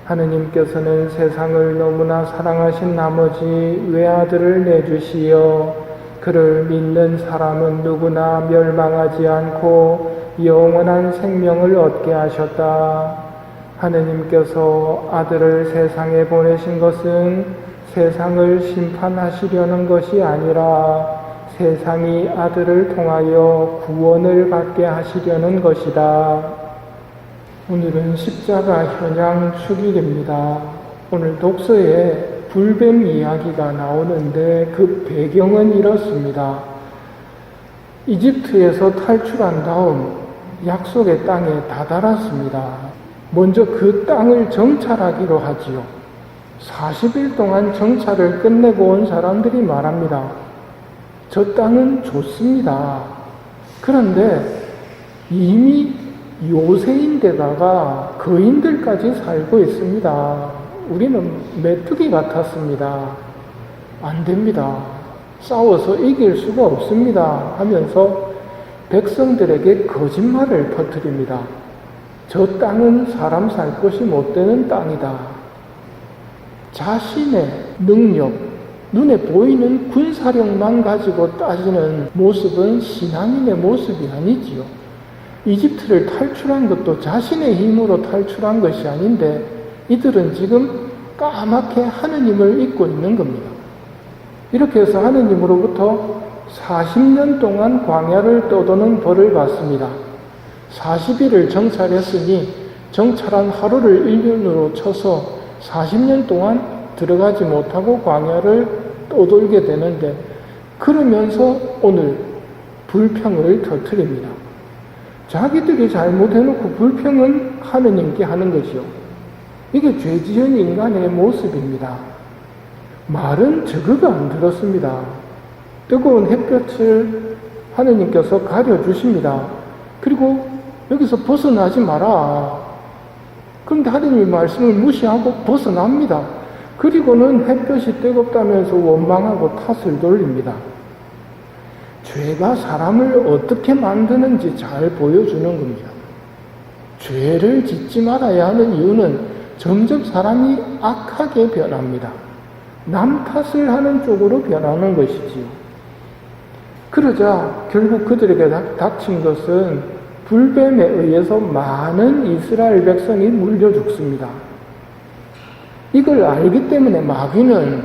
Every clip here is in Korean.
하느님께서는 세상을 너무나 사랑하신 나머지 외아들을 내주시어 그를 믿는 사람은 누구나 멸망하지 않고 영원한 생명을 얻게 하셨다. 하느님께서 아들을 세상에 보내신 것은 세상을 심판하시려는 것이 아니라 세상이 아들을 통하여 구원을 받게 하시려는 것이다. 오늘은 십자가 현양 축일입니다. 오늘 독서에 불뱀 이야기가 나오는데 그 배경은 이렇습니다. 이집트에서 탈출한 다음 약속의 땅에 다다랐습니다. 먼저 그 땅을 정찰하기로 하지요. 40일 동안 정찰을 끝내고 온 사람들이 말합니다. 저 땅은 좋습니다. 그런데 이미 요새인데다가 거인들까지 살고 있습니다. 우리는 메뚜기 같았습니다. 안 됩니다. 싸워서 이길 수가 없습니다. 하면서 백성들에게 거짓말을 퍼뜨립니다. 저 땅은 사람 살 곳이 못 되는 땅이다. 자신의 능력, 눈에 보이는 군사력만 가지고 따지는 모습은 신앙인의 모습이 아니지요. 이집트를 탈출한 것도 자신의 힘으로 탈출한 것이 아닌데 이들은 지금 까맣게 하느님을 잊고 있는 겁니다. 이렇게 해서 하느님으로부터 40년 동안 광야를 떠도는 벌을 받습니다. 40일을 정찰했으니 정찰한 하루를 1년으로 쳐서 40년 동안 들어가지 못하고 광야를 떠돌게 되는데 그러면서 오늘 불평을 터뜨립니다. 자기들이 잘못해놓고 불평은 하느님께 하는 것이요. 이게 죄지은 인간의 모습입니다. 말은 저그가 안 들었습니다. 뜨거운 햇볕을 하느님께서 가려주십니다. 그리고 여기서 벗어나지 마라. 그런데 하느님의 말씀을 무시하고 벗어납니다. 그리고는 햇볕이 뜨겁다면서 원망하고 탓을 돌립니다. 죄가 사람을 어떻게 만드는지 잘 보여주는 겁니다. 죄를 짓지 말아야 하는 이유는 점점 사람이 악하게 변합니다. 남 탓을 하는 쪽으로 변하는 것이지요. 그러자 결국 그들에게 닥친 것은 불뱀에 의해서 많은 이스라엘 백성이 물려 죽습니다. 이걸 알기 때문에 마귀는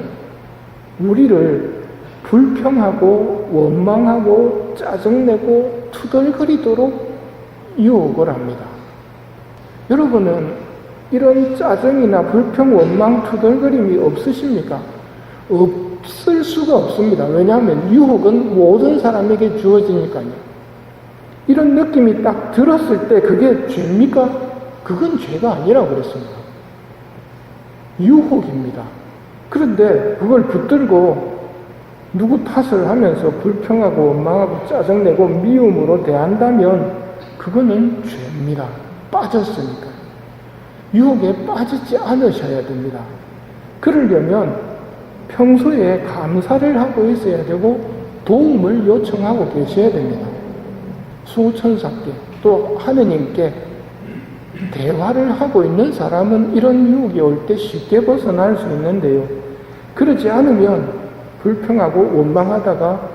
우리를 불평하고 원망하고 짜증내고 투덜거리도록 유혹을 합니다. 여러분은 이런 짜증이나 불평, 원망, 투덜거림이 없으십니까? 없을 수가 없습니다. 왜냐하면 유혹은 모든 사람에게 주어지니까요. 이런 느낌이 딱 들었을 때 그게 죄입니까? 그건 죄가 아니라고 그랬습니다. 유혹입니다. 그런데 그걸 붙들고 누구 탓을 하면서 불평하고 원망하고 짜증내고 미움으로 대한다면 그거는 죄입니다. 빠졌으니까. 유혹에 빠지지 않으셔야 됩니다. 그러려면 평소에 감사를 하고 있어야 되고 도움을 요청하고 계셔야 됩니다. 수호천사께 또 하느님께 대화를 하고 있는 사람은 이런 유혹이 올 때 쉽게 벗어날 수 있는데요. 그러지 않으면 불평하고 원망하다가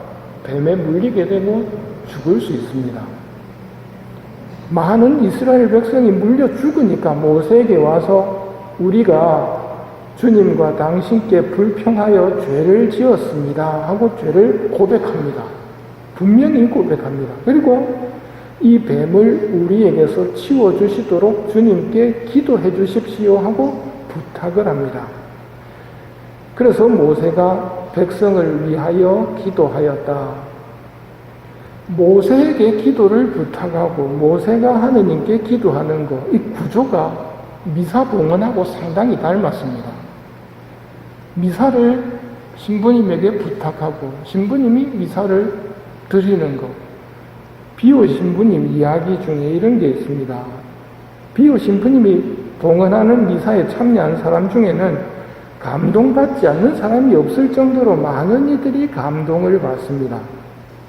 뱀에 물리게 되고 죽을 수 있습니다. 많은 이스라엘 백성이 물려 죽으니까 모세에게 와서 우리가 주님과 당신께 불평하여 죄를 지었습니다 하고 죄를 고백합니다. 분명히 고백합니다. 그리고 이 뱀을 우리에게서 치워주시도록 주님께 기도해 주십시오 하고 부탁을 합니다. 그래서 모세가 백성을 위하여 기도하였다. 모세에게 기도를 부탁하고 모세가 하느님께 기도하는 것, 이 구조가 미사봉헌하고 상당히 닮았습니다. 미사를 신부님에게 부탁하고 신부님이 미사를 드리는 것. 비오 신부님 이야기 중에 이런 게 있습니다. 비오 신부님이 봉헌하는 미사에 참여한 사람 중에는 감동받지 않는 사람이 없을 정도로 많은 이들이 감동을 받습니다.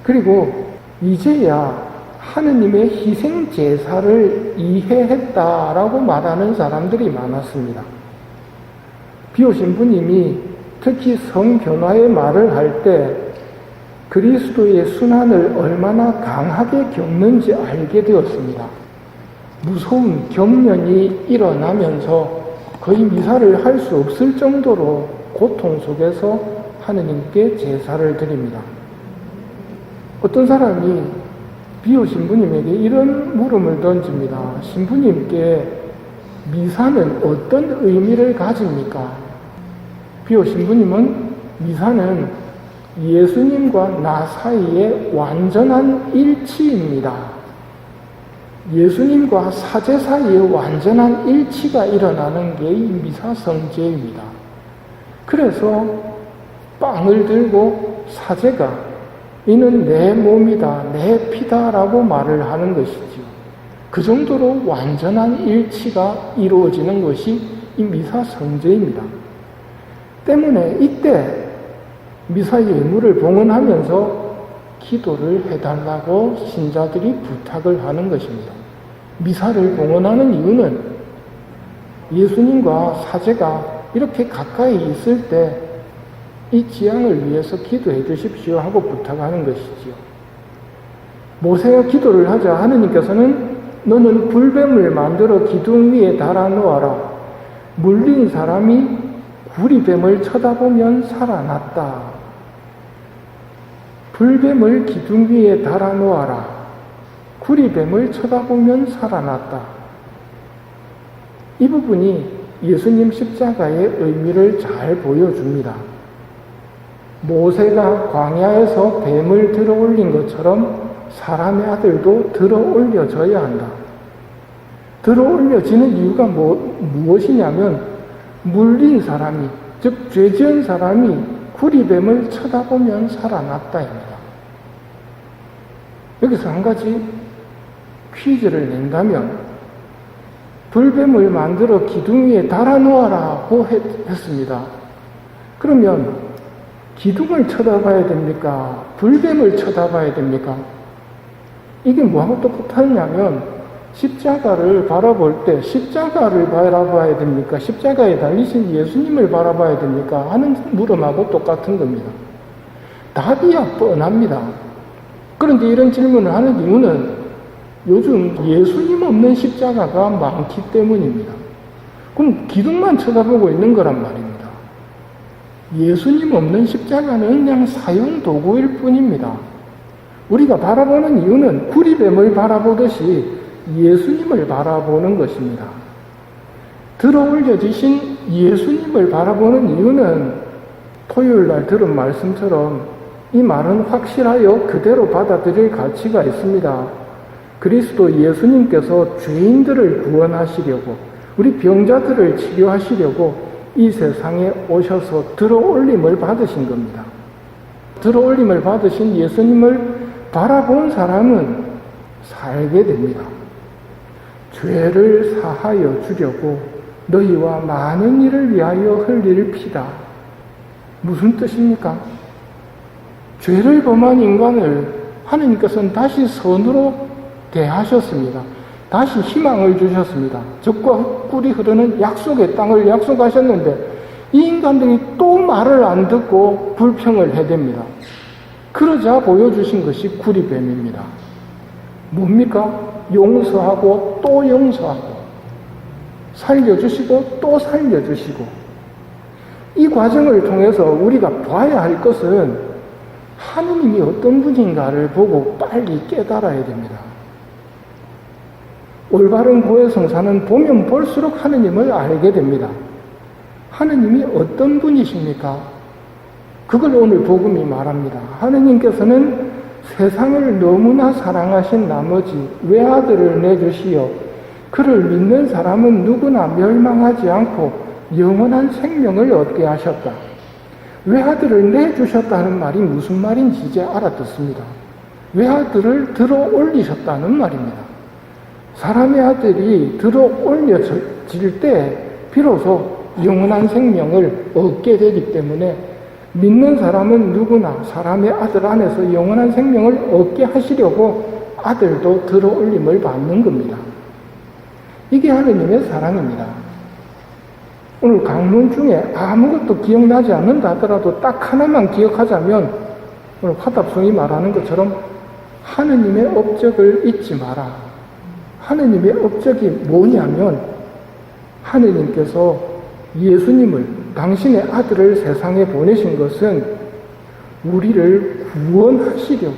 그리고 이제야 하느님의 희생 제사를 이해했다라고 말하는 사람들이 많았습니다. 비오 신부님이 특히 성변화의 말을 할 때 그리스도의 순환을 얼마나 강하게 겪는지 알게 되었습니다. 무서운 경련이 일어나면서 거의 미사를 할 수 없을 정도로 고통 속에서 하느님께 제사를 드립니다. 어떤 사람이 비오 신부님에게 이런 물음을 던집니다. 신부님께 미사는 어떤 의미를 가집니까? 비오 신부님은 미사는 예수님과 나 사이의 완전한 일치입니다. 예수님과 사제 사이에 완전한 일치가 일어나는 게 이 미사 성제입니다. 그래서 빵을 들고 사제가 이는 내 몸이다, 내 피다라고 말을 하는 것이지요. 그 정도로 완전한 일치가 이루어지는 것이 이 미사 성제입니다. 때문에 이때 미사 예물을 봉헌하면서 기도를 해달라고 신자들이 부탁을 하는 것입니다. 미사를 봉헌하는 이유는 예수님과 사제가 이렇게 가까이 있을 때 이 지향을 위해서 기도해 주십시오 하고 부탁하는 것이지요. 모세가 기도를 하자 하느님께서는 너는 불뱀을 만들어 기둥 위에 달아 놓아라. 물린 사람이 구리뱀을 쳐다보면 살아났다. 불뱀을 기둥 위에 달아 놓아라. 구리뱀을 쳐다보면 살아났다. 이 부분이 예수님 십자가의 의미를 잘 보여줍니다. 모세가 광야에서 뱀을 들어 올린 것처럼 사람의 아들도 들어 올려져야 한다. 들어 올려지는 이유가 무엇이냐면 물린 사람이, 즉 죄 지은 사람이 구리뱀을 쳐다보면 살아났다입니다. 여기서 한 가지 퀴즈를 낸다면 불뱀을 만들어 기둥 위에 달아놓아라고 했습니다. 그러면 기둥을 쳐다봐야 됩니까? 불뱀을 쳐다봐야 됩니까? 이게 뭐하고 똑같냐면 십자가를 바라볼 때 십자가를 바라봐야 됩니까? 십자가에 달리신 예수님을 바라봐야 됩니까? 하는 물음하고 똑같은 겁니다. 답이야 뻔합니다. 그런데 이런 질문을 하는 이유는 요즘 예수님 없는 십자가가 많기 때문입니다. 그럼 기둥만 쳐다보고 있는 거란 말입니다. 예수님 없는 십자가는 그냥 사용 도구일 뿐입니다. 우리가 바라보는 이유는 구리뱀을 바라보듯이 예수님을 바라보는 것입니다. 들어 올려지신 예수님을 바라보는 이유는 토요일 날 들은 말씀처럼 이 말은 확실하여 그대로 받아들일 가치가 있습니다. 그리스도 예수님께서 죄인들을 구원하시려고 우리 병자들을 치료하시려고 이 세상에 오셔서 들어올림을 받으신 겁니다. 들어올림을 받으신 예수님을 바라본 사람은 살게 됩니다. 죄를 사하여 주려고 너희와 많은 일을 위하여 흘릴 피다. 무슨 뜻입니까? 죄를 범한 인간을 하느님께서는 다시 선으로 대하셨습니다. 다시 희망을 주셨습니다. 적과 꿀이 흐르는 약속의 땅을 약속하셨는데 이 인간들이 또 말을 안 듣고 불평을 해댑니다. 그러자 보여주신 것이 구리뱀입니다. 뭡니까? 용서하고 또 용서하고 살려주시고 또 살려주시고 이 과정을 통해서 우리가 봐야 할 것은 하느님이 어떤 분인가를 보고 빨리 깨달아야 됩니다. 올바른 고해 성사는 보면 볼수록 하느님을 알게 됩니다. 하느님이 어떤 분이십니까? 그걸 오늘 복음이 말합니다. 하느님께서는 세상을 너무나 사랑하신 나머지 외아들을 내주시어 그를 믿는 사람은 누구나 멸망하지 않고 영원한 생명을 얻게 하셨다. 외아들을 내주셨다는 말이 무슨 말인지 이제 알아듣습니다. 외아들을 들어 올리셨다는 말입니다. 사람의 아들이 들어 올려질 때 비로소 영원한 생명을 얻게 되기 때문에 믿는 사람은 누구나 사람의 아들 안에서 영원한 생명을 얻게 하시려고 아들도 들어 올림을 받는 겁니다. 이게 하느님의 사랑입니다. 오늘 강론 중에 아무것도 기억나지 않는다 하더라도 딱 하나만 기억하자면 오늘 화답성이 말하는 것처럼 하느님의 업적을 잊지 마라. 하느님의 업적이 뭐냐면 하느님께서 예수님을 당신의 아들을 세상에 보내신 것은 우리를 구원하시려고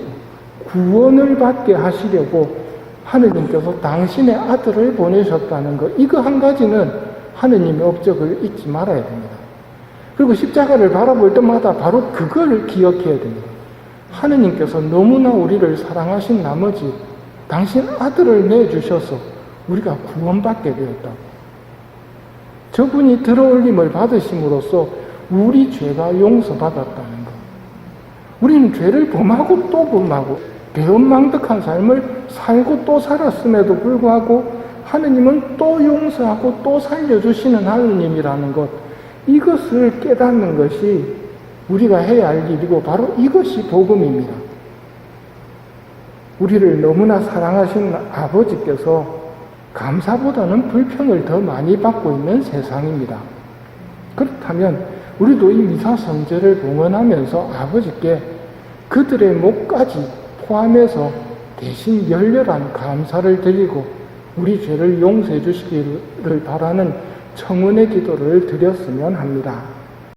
구원을 받게 하시려고 하느님께서 당신의 아들을 보내셨다는 것 이거 한 가지는 하느님의 업적을 잊지 말아야 됩니다. 그리고 십자가를 바라볼 때마다 바로 그걸 기억해야 됩니다. 하느님께서 너무나 우리를 사랑하신 나머지 당신 아들을 내주셔서 우리가 구원받게 되었다고. 저분이 들어올림을 받으심으로써 우리 죄가 용서받았다는 것. 우리는 죄를 범하고 또 범하고 배은망덕한 삶을 살고 또 살았음에도 불구하고 하느님은 또 용서하고 또 살려주시는 하느님이라는 것. 이것을 깨닫는 것이 우리가 해야 할 일이고 바로 이것이 복음입니다. 우리를 너무나 사랑하신 아버지께서 감사보다는 불평을 더 많이 받고 있는 세상입니다. 그렇다면 우리도 이 미사성제를 봉헌하면서 아버지께 그들의 목까지 포함해서 대신 열렬한 감사를 드리고 우리 죄를 용서해 주시기를 바라는 청혼의 기도를 드렸으면 합니다.